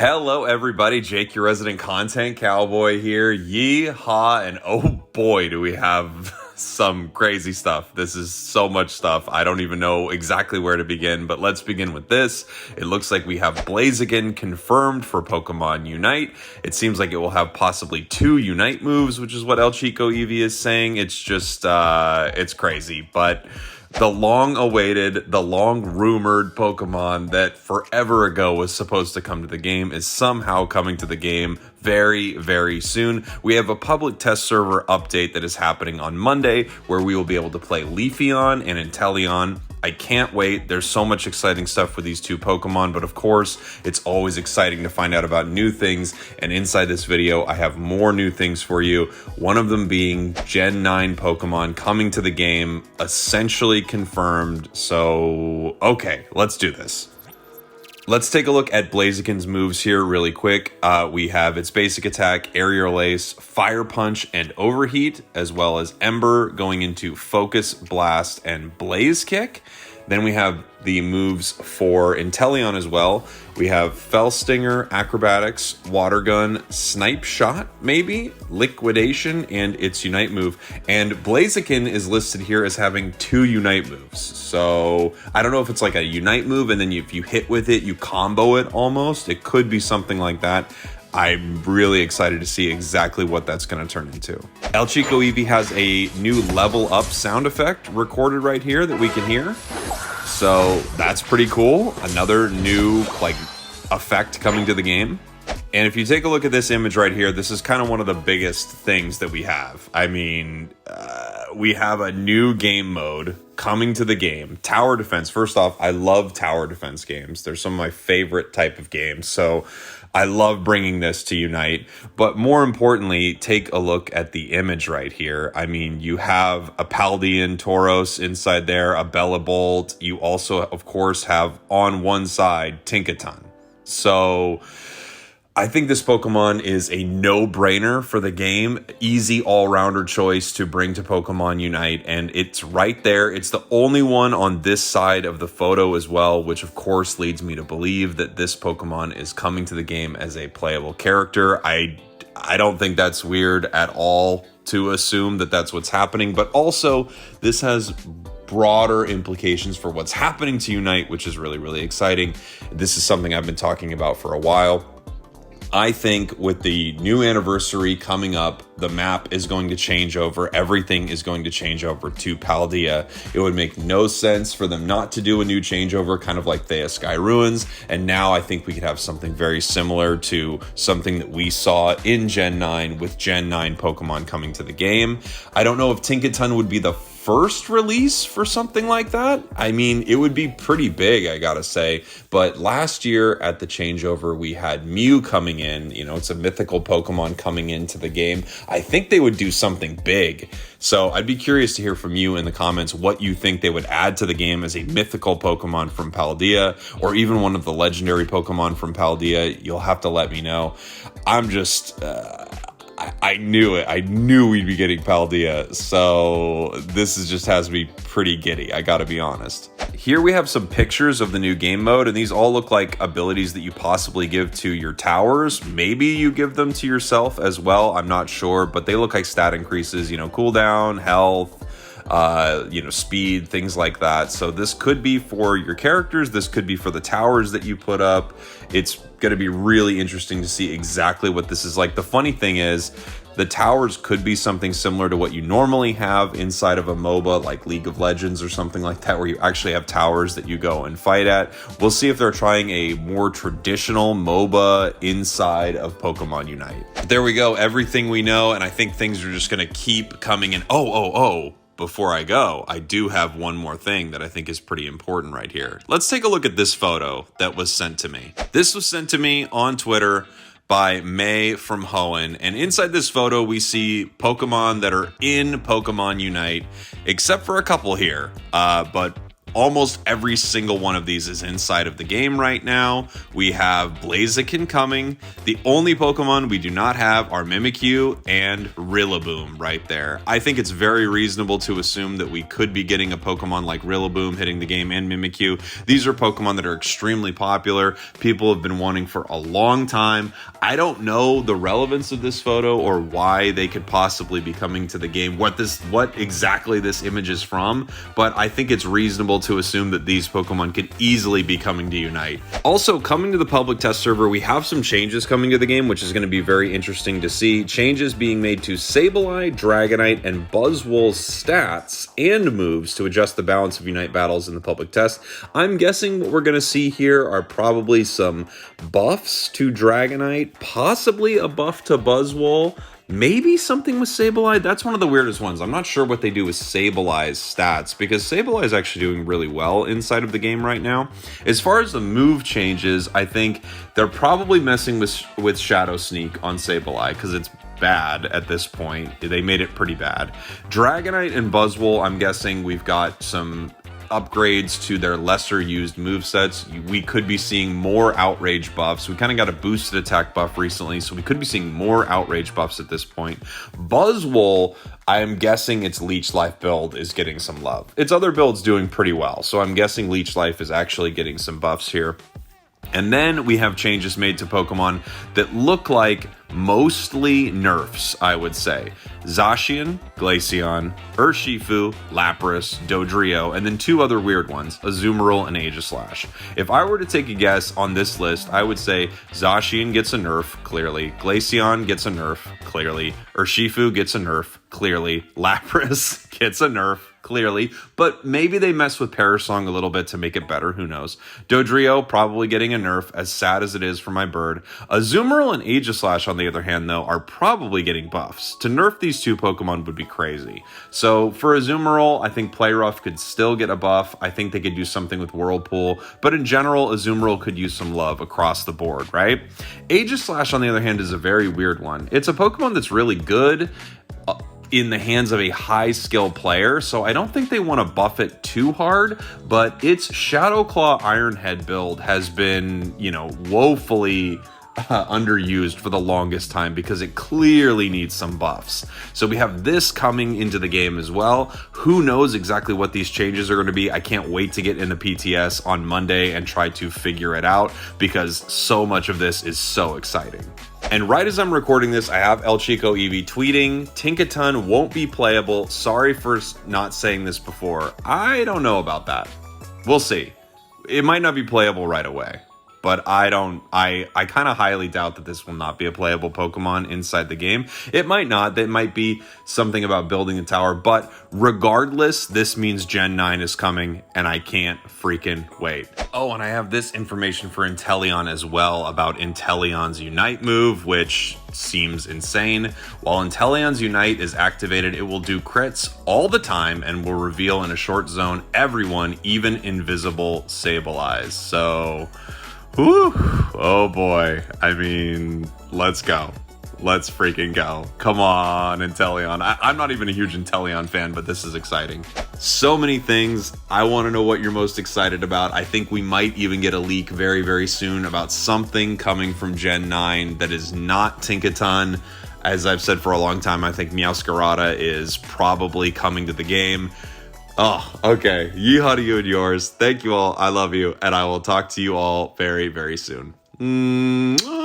Hello everybody, Jake, your resident content cowboy here. Yeehaw, and oh boy do we have some crazy stuff. This is so much stuff. I don't even know exactly where to begin, but let's begin with this. It looks like we have Blaziken confirmed for Pokemon Unite. It seems like it will have possibly 2 Unite moves, which is what El Chico Eevee is saying. It's just, it's crazy, but the long-awaited, the long-rumored Pokemon that forever ago was supposed to come to the game is somehow coming to the game very, very soon. We have a public test server update that is happening on Monday where we will be able to play Leafeon and Inteleon. I can't wait. There's so much exciting stuff with these 2 Pokemon, but of course, it's always exciting to find out about new things. And inside this video, I have more new things for you. One of them being Gen 9 Pokemon coming to the game, essentially confirmed. So, okay, let's do this. Let's take a look at Blaziken's moves here really quick. We have its basic attack, Aerial Ace, Fire Punch, and Overheat, as well as Ember going into Focus, Blast, and Blaze Kick. Then we have the moves for Inteleon as well. We have Fell Stinger, Acrobatics, Water Gun, Snipe Shot, maybe, Liquidation, and its Unite move. And Blaziken is listed here as having 2 Unite moves. So I don't know if it's like a Unite move and then if you hit with it, you combo it almost. It could be something like that. I'm really excited to see exactly what that's going to turn into. El Chico Eevee has a new level up sound effect recorded right here that we can hear. So that's pretty cool. Another new effect coming to the game. And if you take a look at this image right here, this is kind of one of the biggest things that we have. I mean, we have a new game mode coming to the game. Tower defense. First off, I love tower defense games. They're some of my favorite type of games. So I love bringing this to Unite, but more importantly, take a look at the image right here. I mean, you have a Paldean Tauros inside there, a Bellabolt. You also, of course, have on one side Tinkaton. So I think this Pokemon is a no-brainer for the game. Easy all-rounder choice to bring to Pokemon Unite, and it's right there. It's the only one on this side of the photo as well, which of course leads me to believe that this Pokemon is coming to the game as a playable character. I don't think that's weird at all to assume that that's what's happening, but also this has broader implications for what's happening to Unite, which is really, really exciting. This is something I've been talking about for a while. I think with the new anniversary coming up, the map is going to change over. Everything is going to change over to Paldea. It would make no sense for them not to do a new changeover, kind of like Thea Sky Ruins. And now I think we could have something very similar to something that we saw in Gen 9 with Gen 9 Pokemon coming to the game. I don't know if Tinkaton would be the first release for something like that. I mean, it would be pretty big, I gotta say. But last year at the changeover, we had Mew coming in. You know, it's a mythical Pokemon coming into the game. I think they would do something big. So I'd be curious to hear from you in the comments what you think they would add to the game as a mythical Pokemon from Paldea, or even one of the legendary Pokemon from Paldea. You'll have to let me know. I'm just I knew it. I knew we'd be getting Paldea, so this just has me pretty giddy, I gotta be honest. Here we have some pictures of the new game mode, and these all look like abilities that you possibly give to your towers. Maybe you give them to yourself as well, I'm not sure, but they look like stat increases, you know, cooldown, health, speed, things like that. So this could be for your characters, this could be for the towers that you put up. It's going to be really interesting to see exactly what this is like. The funny thing is, the towers could be something similar to what you normally have inside of a MOBA like League of Legends or something like that, where you actually have towers that you go and fight at. We'll see if they're trying a more traditional MOBA inside of Pokemon Unite. But there we go, everything we know, and I think things are just going to keep coming in. Before I go, I do have one more thing that I think is pretty important right here. Let's take a look at this photo that was sent to me. This was sent to me on Twitter by May from Hoenn, and inside this photo we see Pokemon that are in Pokemon Unite, except for a couple here, but almost every single one of these is inside of the game right now. We have Blaziken coming. The only Pokemon we do not have are Mimikyu and Rillaboom right there. I think it's very reasonable to assume that we could be getting a Pokemon like Rillaboom hitting the game and Mimikyu. These are Pokemon that are extremely popular. People have been wanting for a long time. I don't know the relevance of this photo or why they could possibly be coming to the game, what exactly this image is from, but I think it's reasonable to assume that these Pokemon could easily be coming to Unite. Also, coming to the public test server, we have some changes coming to the game, which is going to be very interesting to see. Changes being made to Sableye, Dragonite, and Buzzwole's stats and moves to adjust the balance of Unite battles in the public test. I'm guessing what we're going to see here are probably some buffs to Dragonite, possibly a buff to Buzzwole, maybe something with Sableye. That's one of the weirdest ones. I'm not sure what they do with Sableye's stats, because Sableye is actually doing really well inside of the game right now. As far as the move changes, I think they're probably messing with Shadow Sneak on Sableye, because it's bad at this point. They made it pretty bad. Dragonite and Buzzwole, I'm guessing we've got some upgrades to their lesser used movesets. We could be seeing more outrage buffs. We kind of got a boosted attack buff recently, so we could be seeing more outrage buffs at this point. Buzzwole, I'm guessing its Leech Life build is getting some love. Its other build's doing pretty well, so I'm guessing Leech Life is actually getting some buffs here. And then we have changes made to Pokemon that look like mostly nerfs, I would say. Zacian, Glaceon, Urshifu, Lapras, Dodrio, and then two other weird ones, Azumarill and Aegislash. If I were to take a guess on this list, I would say Zacian gets a nerf, clearly. Glaceon gets a nerf, clearly. Urshifu gets a nerf, clearly. Lapras gets a nerf, clearly, but maybe they mess with Parasong a little bit to make it better, who knows. Dodrio probably getting a nerf, as sad as it is for my bird. Azumarill and Aegislash, on the other hand, though, are probably getting buffs. To nerf these two Pokemon would be crazy. So for Azumarill, I think Playrough could still get a buff. I think they could do something with Whirlpool, but in general, Azumarill could use some love across the board, right? Aegislash, on the other hand, is a very weird one. It's a Pokemon that's really good in the hands of a high skill player, so I don't think they want to buff it too hard, but its Shadow Claw Iron Head build has been, woefully underused for the longest time because it clearly needs some buffs. So we have this coming into the game as well. Who knows exactly what these changes are going to be? I can't wait to get in the PTS on Monday and try to figure it out, because so much of this is so exciting. And right as I'm recording this, I have El Chico Eevee tweeting, Tinkaton won't be playable. Sorry for not saying this before. I don't know about that. We'll see. It might not be playable right away, but I kind of highly doubt that this will not be a playable Pokemon inside the game. It might not. That might be something about building a tower, but regardless, this means Gen 9 is coming, and I can't freaking wait. Oh, and I have this information for Inteleon as well about Inteleon's Unite move, which seems insane. While Inteleon's Unite is activated, it will do crits all the time and will reveal in a short zone everyone, even invisible Sableyes. So, whew, oh boy. I mean, let's go. Let's freaking go. Come on, Inteleon. I'm not even a huge Inteleon fan, but this is exciting. So many things. I want to know what you're most excited about. I think we might even get a leak very, very soon about something coming from Gen 9 that is not Tinkaton. As I've said for a long time, I think Meowscarada is probably coming to the game. Oh, okay. Yeehaw to you and yours. Thank you all. I love you. And I will talk to you all very, very soon. Mwah.